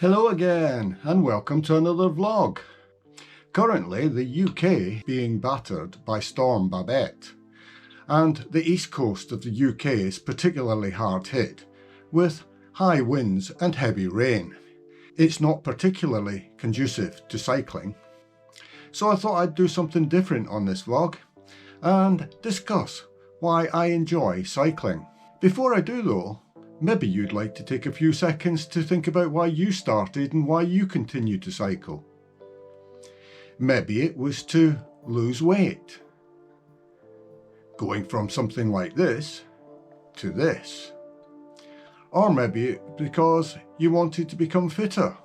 Hello again and welcome to another vlog. Currently the UK being battered by Storm Babet, and the east coast of the UK is particularly hard hit with high winds and heavy rain. It's not particularly conducive to cycling, so I thought I'd do something different on this vlog and discuss why I enjoy cycling. Before I do though, maybe you'd like to take a few seconds to think about why you started and why you continue to cycle. Maybe it was to lose weight, going from something like this to this. Or maybe it's because you wanted to become fitter.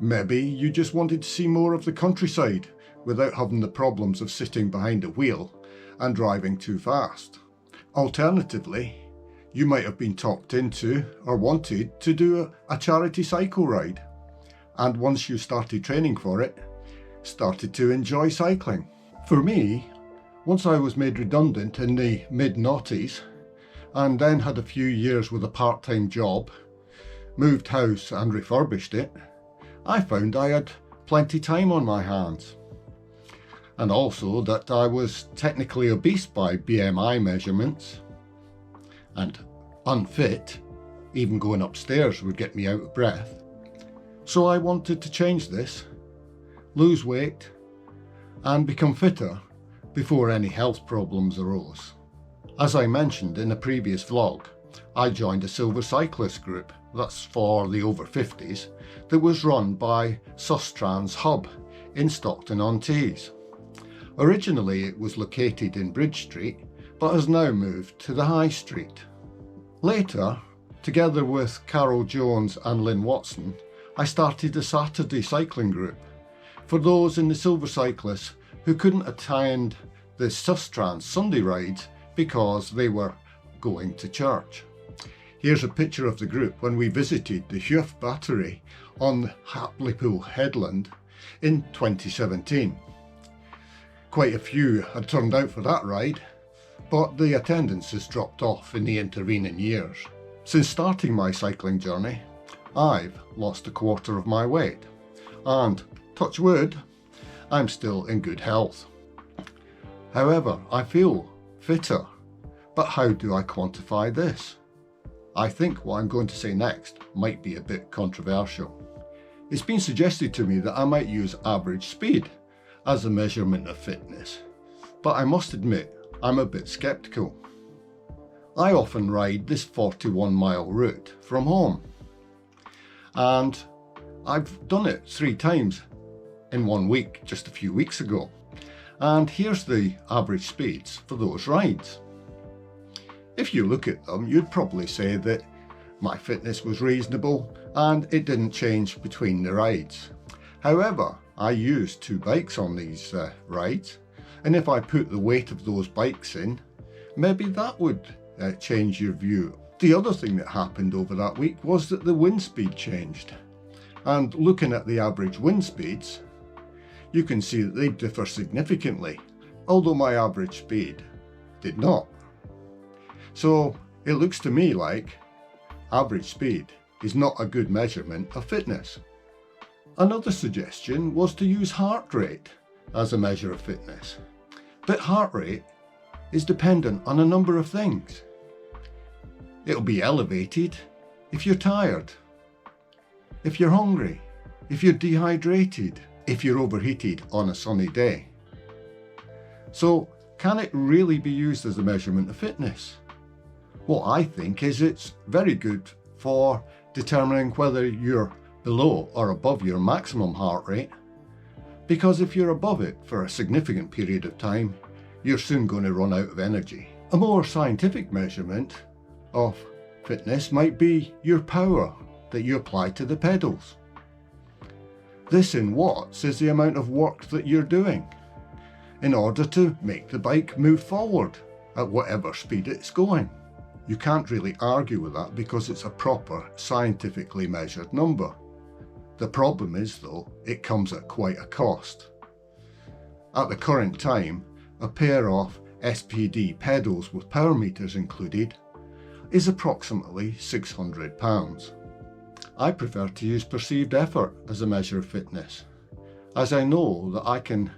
Maybe you just wanted to see more of the countryside without having the problems of sitting behind a wheel and driving too fast. Alternatively, you might have been talked into or wanted to do a charity cycle ride, and once you started training for it, started to enjoy cycling. For me, once I was made redundant in the mid-noughties and then had a few years with a part-time job, moved house and refurbished it, I found I had plenty time on my hands. And also that I was technically obese by BMI measurements, and unfit. Even going upstairs would get me out of breath. So I wanted to change this, lose weight and become fitter before any health problems arose. As I mentioned in a previous vlog, I joined a Silver Cyclist group, that's for the over 50s, that was run by Sustrans Hub in Stockton-on-Tees. Originally it was located in Bridge Street, but has now moved to the High Street. Later, together with Carol Jones and Lynn Watson, I started a Saturday cycling group for those in the Silver Cyclists who couldn't attend the Sustrans Sunday rides because they were going to church. Here's a picture of the group when we visited the Huff Battery on Hartlepool Headland in 2017. Quite a few had turned out for that ride, but the attendance has dropped off in the intervening years. Since starting my cycling journey, I've lost a quarter of my weight, and touch wood, I'm still in good health. However, I feel fitter, but how do I quantify this? I think what I'm going to say next might be a bit controversial. It's been suggested to me that I might use average speed as a measurement of fitness, but I must admit I'm a bit sceptical. I often ride this 41-mile route from home, and I've done it 3 times in 1 week just a few weeks ago, and here's the average speeds for those rides. If you look at them, you'd probably say that my fitness was reasonable and it didn't change between the rides. However, I used 2 bikes on these rides, and if I put the weight of those bikes in, maybe that would change your view. The other thing that happened over that week was that the wind speed changed, and looking at the average wind speeds, you can see that they differ significantly, although my average speed did not. So it looks to me like average speed is not a good measurement of fitness. Another suggestion was to use heart rate as a measure of fitness. But heart rate is dependent on a number of things. It'll be elevated if you're tired, if you're hungry, if you're dehydrated, if you're overheated on a sunny day. So can it really be used as a measurement of fitness? What I think is it's very good for determining whether you're below or above your maximum heart rate, because if you're above it for a significant period of time, you're soon going to run out of energy. A more scientific measurement of fitness might be your power that you apply to the pedals. This in watts is the amount of work that you're doing in order to make the bike move forward at whatever speed it's going. You can't really argue with that because it's a proper scientifically measured number. The problem is though, it comes at quite a cost. At the current time, a pair of SPD pedals with power meters included is approximately £600. I prefer to use perceived effort as a measure of fitness, as I know that I can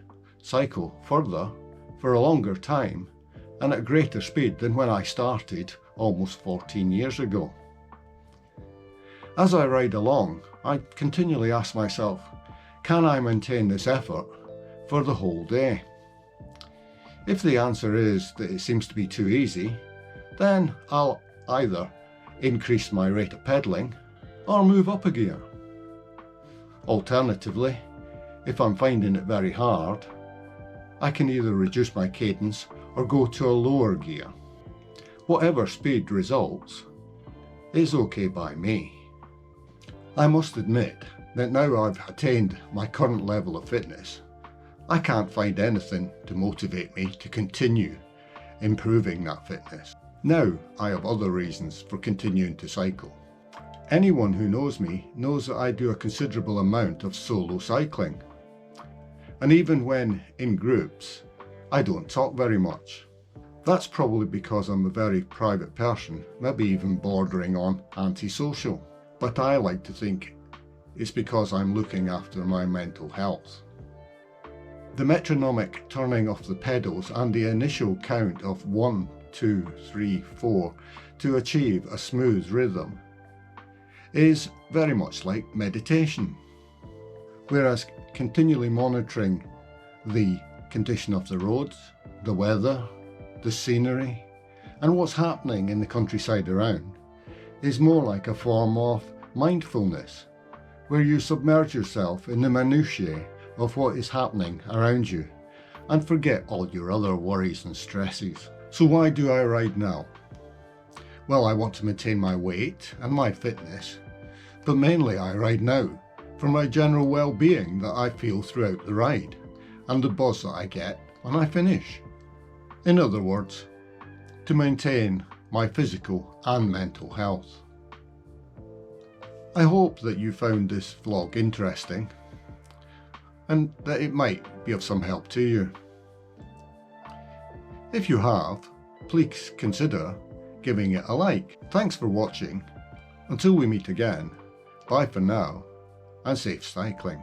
cycle further for a longer time and at greater speed than when I started almost 14 years ago. As I ride along, I continually ask myself, can I maintain this effort for the whole day? If the answer is that it seems to be too easy, then I'll either increase my rate of pedalling or move up a gear. Alternatively, if I'm finding it very hard, I can either reduce my cadence or go to a lower gear. Whatever speed results is okay by me. I must admit that now I've attained my current level of fitness, I can't find anything to motivate me to continue improving that fitness. Now I have other reasons for continuing to cycle. Anyone who knows me knows that I do a considerable amount of solo cycling. And even when in groups, I don't talk very much. That's probably because I'm a very private person, maybe even bordering on antisocial. But I like to think it's because I'm looking after my mental health. The metronomic turning of the pedals and the initial count of 1, 2, 3, 4 to achieve a smooth rhythm is very much like meditation. Whereas continually monitoring the condition of the roads, the weather, the scenery, and what's happening in the countryside around is more like a form of mindfulness, where you submerge yourself in the minutiae of what is happening around you and forget all your other worries and stresses. So why do I ride now? Well, I want to maintain my weight and my fitness, but mainly I ride now for my general well-being that I feel throughout the ride and the buzz that I get when I finish. In other words, to maintain my physical and mental health. I hope that you found this vlog interesting and that it might be of some help to you. If you have, please consider giving it a like. Thanks for watching. Until we meet again, bye for now and safe cycling.